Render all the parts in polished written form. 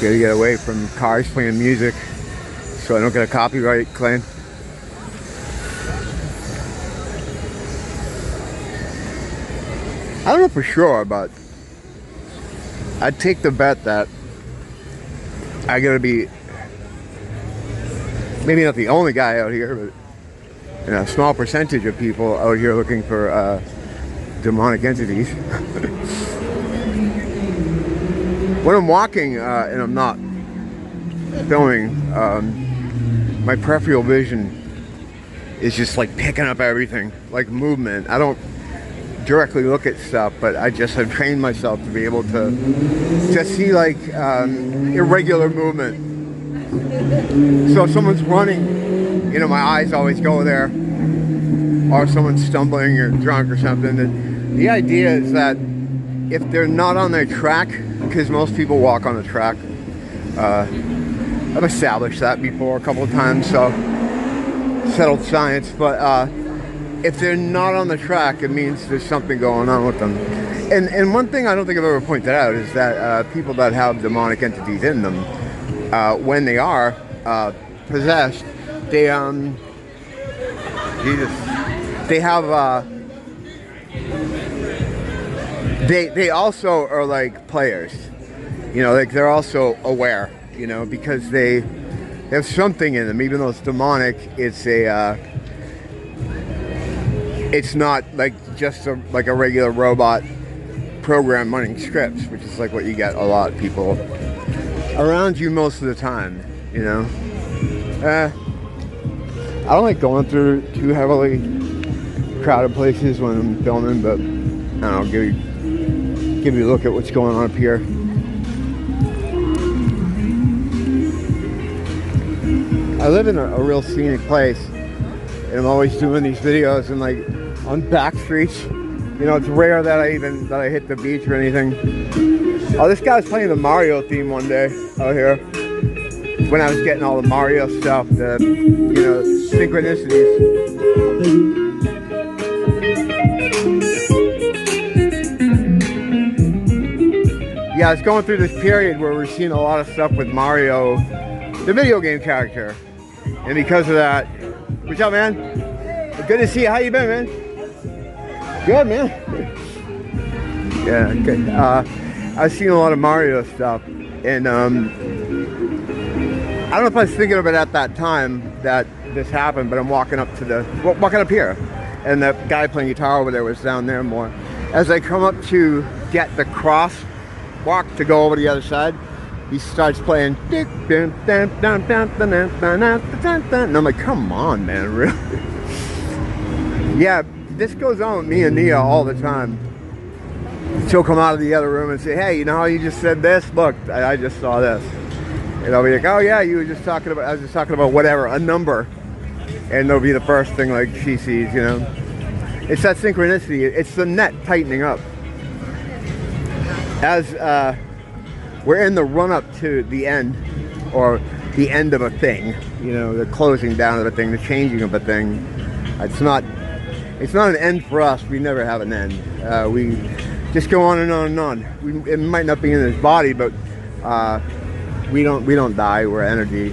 Gotta get away from cars playing music so I don't get a copyright claim. I don't know for sure, but I'd take the bet that I gotta be maybe not the only guy out here, but a small percentage of people out here looking for demonic entities. When I'm walking and I'm not filming, my peripheral vision is just like picking up everything, like movement. I don't directly look at stuff, but I just have trained myself to be able to just see like irregular movement. So if someone's running, you know, my eyes always go there, or someone's stumbling or drunk or something. And the idea is that if they're not on their track, because most people walk on the track, I've established that before a couple of times, so settled science, but if they're not on the track, it means there's something going on with them. And one thing I don't think I've ever pointed out is that people that have demonic entities in them, when they are possessed, they have they also are like players, you know, like they're also aware, you know, because they have something in them. Even though it's demonic, it's not like just like a regular robot program running scripts, which is like what you get a lot of people around you most of the time, you know. I don't like going through too heavily crowded places when I'm filming, but I don't know, give you a look at what's going on up here. I live in a real scenic place, and I'm always doing these videos and like on back streets. You know, it's rare that I hit the beach or anything. Oh, this guy was playing the Mario theme one day out here when I was getting all the Mario stuff, the, you know, synchronicities. Yeah, it's going through this period where we're seeing a lot of stuff with Mario, the video game character. And because of that, what's up, man? Good to see you. How you been, man? Good, man. Yeah, good. I've seen a lot of Mario stuff, and I don't know if I was thinking of it at that time that this happened, but I'm walking up here, and the guy playing guitar over there was down there more. As I come up to get the crosswalk to go over to the other side, he starts playing, and I'm like, come on, man, really? Yeah, this goes on with me and Nia all the time. She'll come out of the other room and say, hey, you know how you just said this? Look, I just saw this. And I'll be like, oh yeah, you were just talking about, I was just talking about whatever, a number. And it'll be the first thing like she sees, you know. It's that synchronicity. It's the net tightening up. As we're in the run-up to the end, or the end of a thing, you know, the closing down of a thing, the changing of a thing. It's not an end for us. We never have an end. We just go on and on and on. It might not be in this body, but we don't die. We're energy.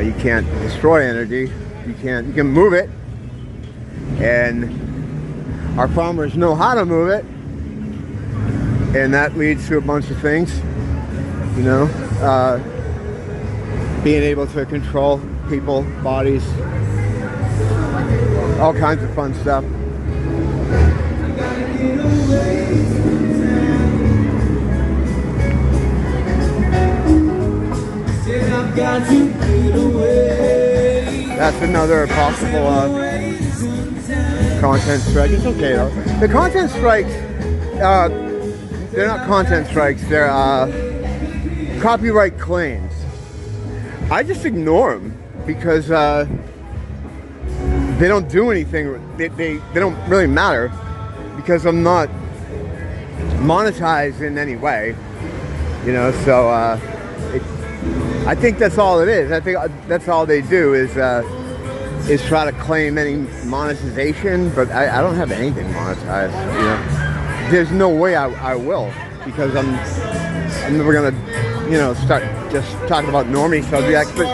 You can't destroy energy. You can move it, and our farmers know how to move it, and that leads to a bunch of things, you know, being able to control people, bodies, all kinds of fun stuff. That's another possible content strike. It's okay though. The content strikes, they're not content strikes, they're copyright claims. I just ignore them because they don't do anything. They don't really matter because I'm not monetized in any way, you know. So I think that's all it is. I think that's all they do is try to claim any monetization. But I don't have anything monetized, you know. There's no way I will, because I'm never gonna you know, start just talking about normie subjects. But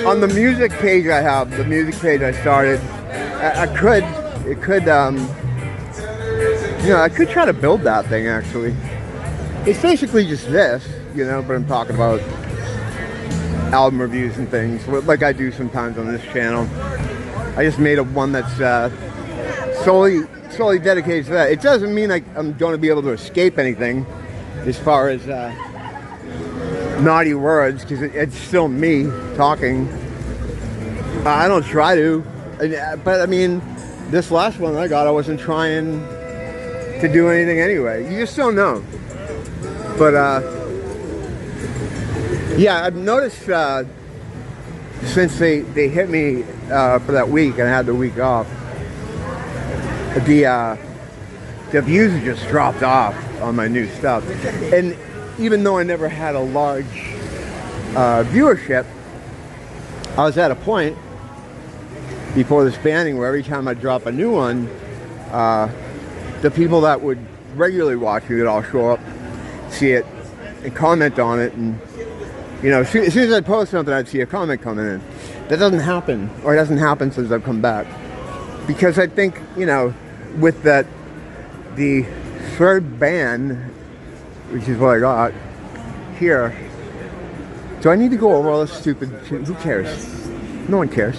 on the music page I have, the music page I started, you know, I could try to build that thing actually. It's basically just this, you know, but I'm talking about album reviews and things, like I do sometimes on this channel. I just made one that's solely dedicated to that. It doesn't mean I'm going to be able to escape anything as far as naughty words, because it's still me talking. I don't try to, but I mean, this last one I got, I wasn't trying to do anything anyway. You just don't know. But yeah, I've noticed since they hit me for that week and I had the week off, the views have just dropped off on my new stuff. And even though I never had a large viewership, I was at a point before this banning where every time I drop a new one, the people that would regularly watch me would all show up, see it, and comment on it. And you know, as soon as I post something, I'd see a comment coming in. That doesn't happen, or it hasn't happened since I've come back. Because I think, you know, with the third ban, which is what I got here, do I need to go over all this stupid shit? Who cares? No one cares.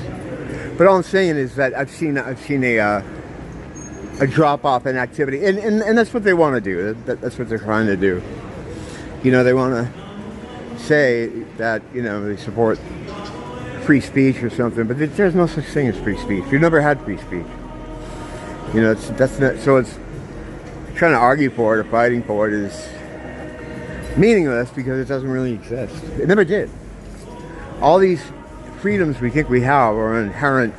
But all I'm saying is that I've seen a drop off in activity, and that's what they want to do. That's what they're trying to do. You know, they want to say that, you know, they support free speech or something, but there's no such thing as free speech. You've never had free speech. You know, that's not, so it's trying to argue for it or fighting for it is meaningless because it doesn't really exist. It never did. All these freedoms we think we have are inherent,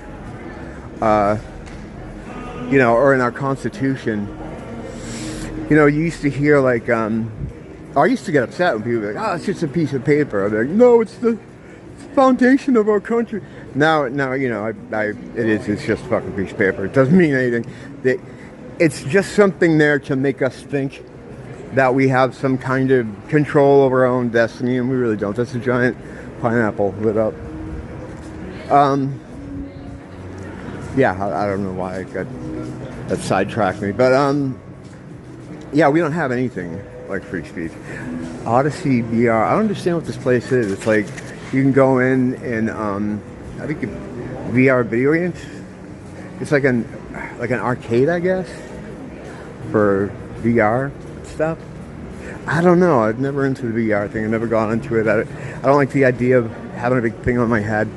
you know, or in our Constitution. You know, you used to hear like, I used to get upset when people were like, oh, it's just a piece of paper. I'm like, no, it's the foundation of our country. Now, you know, it's just a fucking piece of paper. It doesn't mean anything. It's just something there to make us think that we have some kind of control over our own destiny, and we really don't. That's a giant pineapple lit up. Yeah, I don't know why that sidetracked me, but yeah, we don't have anything like free speech. Odyssey VR, I don't understand what this place is. It's like you can go in and I think VR video games. It's like an arcade, I guess, for VR stuff. I don't know. I've never into the VR thing. I've never gone into it. I don't like the idea of having a big thing on my head.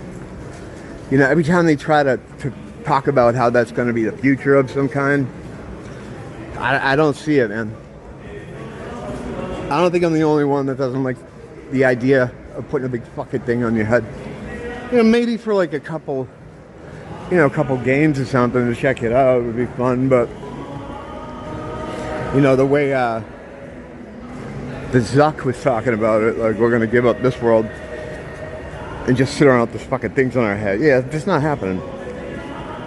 You know, every time they try to talk about how that's going to be the future of some kind, I don't see it, man. I don't think I'm the only one that doesn't like the idea of putting a big fucking thing on your head. You know, maybe for like a couple games or something to check it out would be fun, but you know, the way the Zuck was talking about it, like we're gonna give up this world and just sit around with these fucking things on our head. Yeah, it's not happening.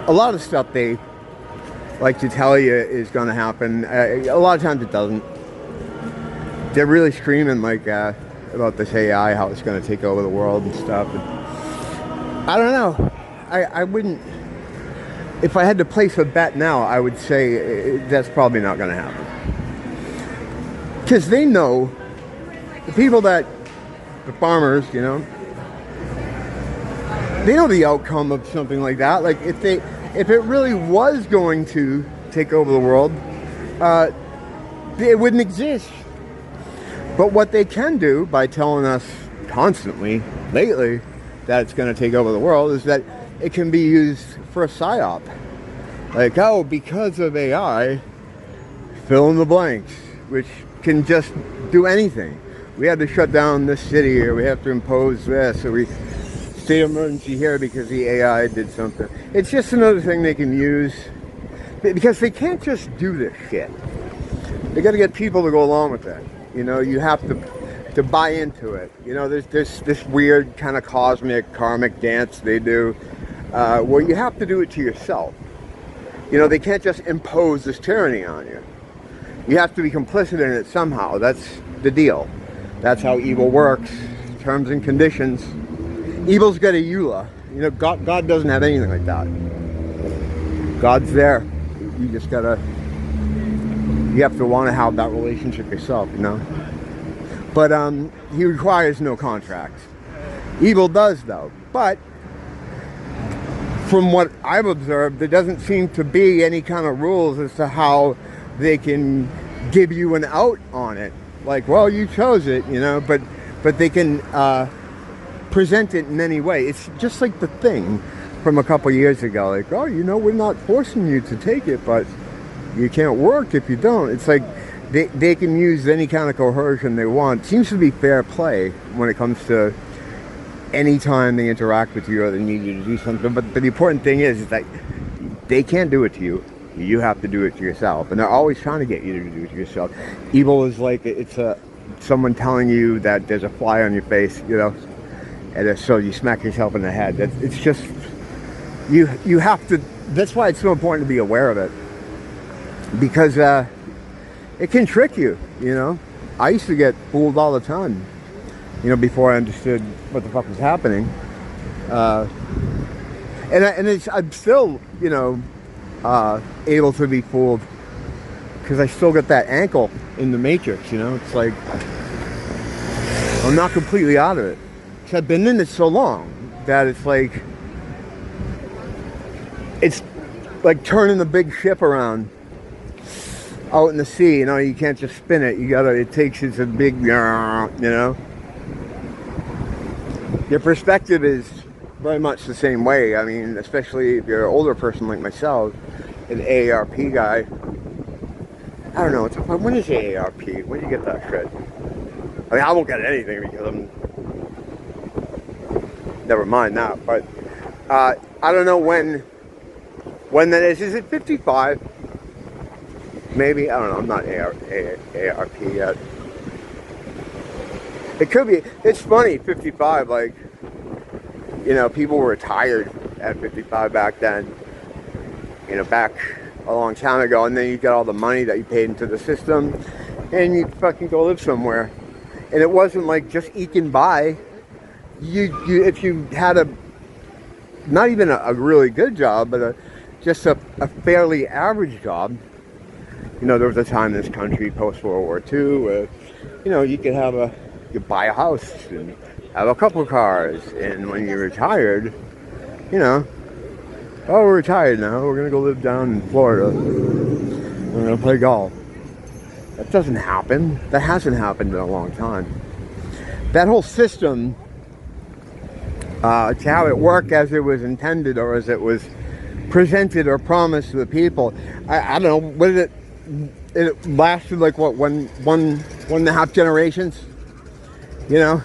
A lot of stuff they like to tell you is gonna happen. A lot of times it doesn't. They're really screaming like about this AI, how it's gonna take over the world and stuff. And I don't know. I wouldn't. If I had to place a bet now, I would say that's probably not gonna happen. Because they know, the people the farmers, you know, they know the outcome of something like that. Like if it really was going to take over the world, it wouldn't exist. But what they can do by telling us constantly, lately, that it's going to take over the world is that it can be used for a psyop. Like, oh, because of AI, fill in the blanks, which can just do anything. We had to shut down this city, or we have to impose this, or we state of emergency here because the AI did something. It's just another thing they can use, because they can't just do this shit. They got to get people to go along with that. You know, you have to buy into it. You know, there's this weird kind of cosmic, karmic dance they do, where you have to do it to yourself. You know, they can't just impose this tyranny on you. You have to be complicit in it somehow. That's the deal. That's how evil works. Terms and conditions. Evil's got a EULA. You know, God doesn't have anything like that. God's there. You just gotta, you have to want to have that relationship yourself, you know. But he requires no contracts. Evil does, though. But from what I've observed, there doesn't seem to be any kind of rules as to how they can give you an out on it. Like, well, you chose it, you know, but they can present it in any way. It's just like the thing from a couple years ago. Like, oh, you know, we're not forcing you to take it, but you can't work if you don't. It's like they can use any kind of coercion they want. It seems to be fair play when it comes to any time they interact with you or they need you to do something. But the important thing is that they can't do it to you. You have to do it to yourself. And they're always trying to get you to do it to yourself. Evil is like, it's someone telling you that there's a fly on your face, you know, and so you smack yourself in the head. It's just, you have to, that's why it's so important to be aware of it. Because it can trick you, you know. I used to get fooled all the time, you know, before I understood what the fuck was happening. I'm still, you know, able to be fooled because I still got that ankle in the matrix, you know. It's like I'm not completely out of it because I've been in it so long that it's like turning a big ship around out in the sea. You know, you can't just spin it. It takes a big, you know. Your perspective is very much the same way. I mean, especially if you're an older person like myself, an AARP guy. I don't know. When is AARP? When do you get that shit? I mean, I won't get anything because I'm... Never mind that. But I don't know when that is. Is it 55? Maybe. I don't know. I'm not AARP yet. It could be. It's funny, 55, like, you know, people were retired at 55 back then, you know, back a long time ago, and then you got all the money that you paid into the system, and you fucking go live somewhere. And it wasn't like just eking by. If you had not even a really good job, but just a fairly average job, you know, there was a time in this country, post-World War II, where, you know, you could buy a house and have a couple of cars, and when you're retired, you know, oh, we're retired now, we're gonna go live down in Florida, we're gonna play golf. That doesn't happen. That hasn't happened in a long time. That whole system, to how it worked as it was intended or as it was presented or promised to the people, I don't know, what did it lasted like what, one and a half generations, you know?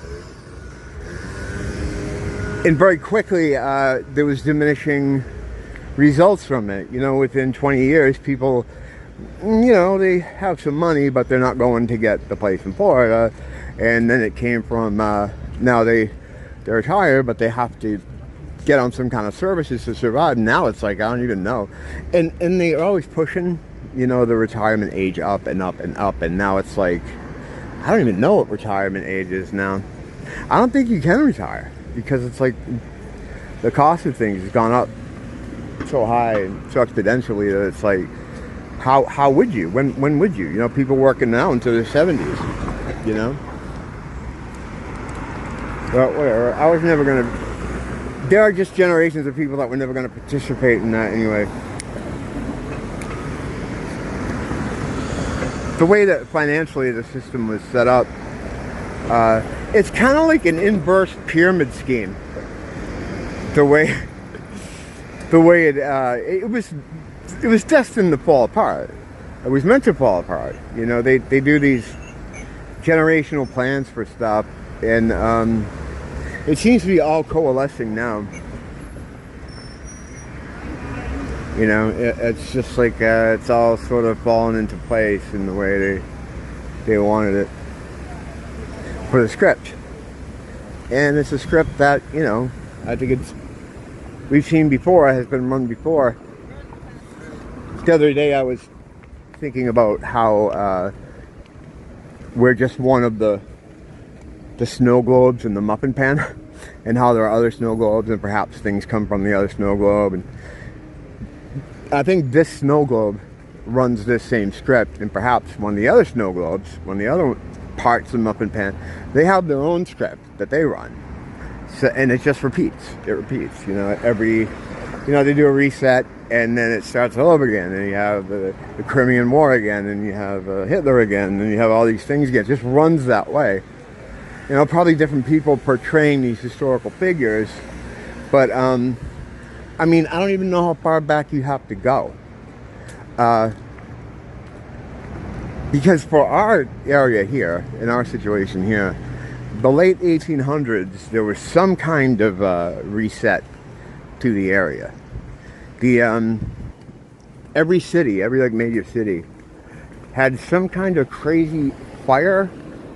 And very quickly, there was diminishing results from it. You know, within 20 years, people, you know, they have some money, but they're not going to get the place in Florida. And then it came from, now they're retired, but they have to get on some kind of services to survive. Now it's like, I don't even know. And they're always pushing, you know, the retirement age up and up and up. And now it's like, I don't even know what retirement age is now. I don't think you can retire, because it's like the cost of things has gone up so high and so exponentially that it's like, how would you? When would you? You know, people working now into their 70s, you know? Well, whatever. I was never going to... There are just generations of people that were never going to participate in that anyway. The way that financially the system was set up, it's kind of like an inverse pyramid scheme. The way it was destined to fall apart. It was meant to fall apart. You know, they do these generational plans for stuff, and it seems to be all coalescing now. You know, it's just like it's all sort of fallen into place in the way they wanted it for the script. And it's a script that, you know, I think we've seen before, has been run before. The other day I was thinking about how we're just one of the the snow globes in the muffin pan, and how there are other snow globes, and perhaps things come from the other snow globe. And I think this snow globe runs this same script, and perhaps one of the other snow globes, one of the other parts of the muffin pan, they have their own script that they run. So, and it just repeats. It repeats. You know, they do a reset, and then it starts all over again. And you have the Crimean War again, and you have Hitler again, and you have all these things again. It just runs that way. You know, probably different people portraying these historical figures, but I mean, I don't even know how far back you have to go. Because for our area here, in our situation here, the late 1800s, there was some kind of reset to the area. Every city, every like major city, had some kind of crazy fire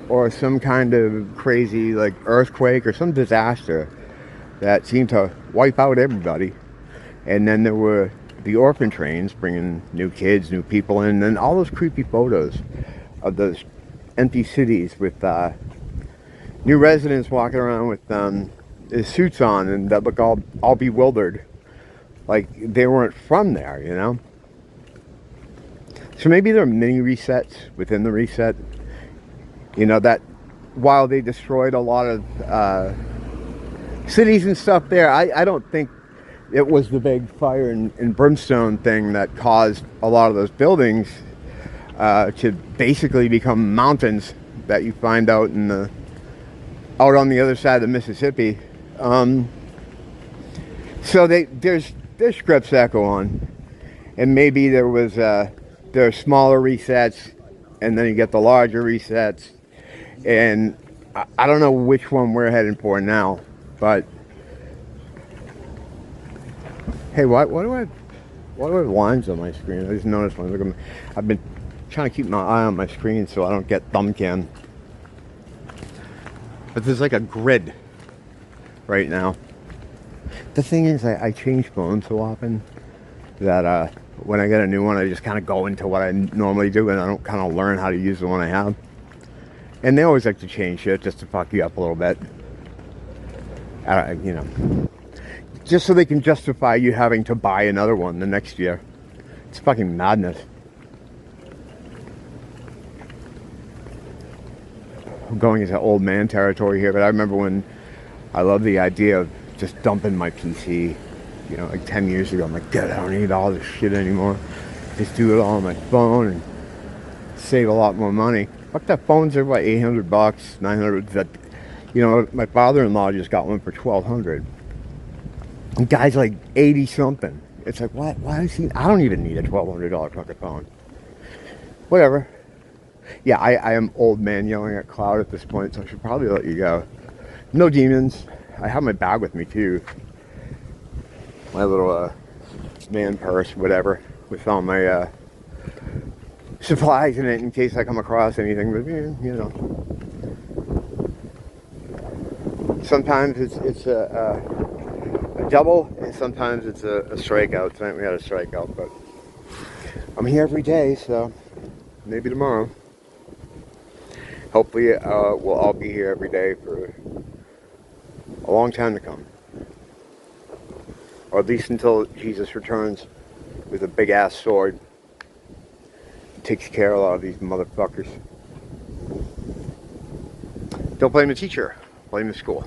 or some kind of crazy like earthquake or some disaster that seemed to wipe out everybody. And then there were the orphan trains bringing new kids, new people in, and then all those creepy photos of those empty cities with new residents walking around with their suits on and that look all bewildered, like they weren't from there, you know? So maybe there are mini resets within the reset. You know, that while they destroyed a lot of cities and stuff there, I don't think it was the big fire and brimstone thing that caused a lot of those buildings to basically become mountains that you find out out on the other side of the Mississippi. So there's scripts that go on, and maybe there are smaller resets, and then you get the larger resets, and I don't know which one we're heading for now, but hey, why do I have lines on my screen? I just noticed one. I've been trying to keep my eye on my screen so I don't get thumb cam. But there's like a grid right now. The thing is, I change phones so often that when I get a new one, I just kind of go into what I normally do, and I don't kind of learn how to use the one I have. And they always like to change shit just to fuck you up a little bit. You know, just so they can justify you having to buy another one the next year. It's fucking madness. I'm going into old man territory here, but I remember when I loved the idea of just dumping my PC, you know, like 10 years ago. I'm like, God, I don't need all this shit anymore. Just do it all on my phone and save a lot more money. Fuck, that phones are what, $800, 900. That, you know, my father-in-law just got one for $1,200. The guy's like 80 something. It's like, what? Why is he? I don't even need a $1,200 fucking phone. Whatever. Yeah, I am old man yelling at cloud at this point, so I should probably let you go. No demons. I have my bag with me too. My little man purse, whatever, with all my supplies in it in case I come across anything. But you know, sometimes it's a double, and sometimes it's a strikeout. Tonight we had a strikeout, but I'm here every day, so maybe tomorrow. Hopefully we'll all be here every day for a long time to come. Or at least until Jesus returns with a big ass sword. He takes care of a lot of these motherfuckers. Don't blame the teacher, blame the school.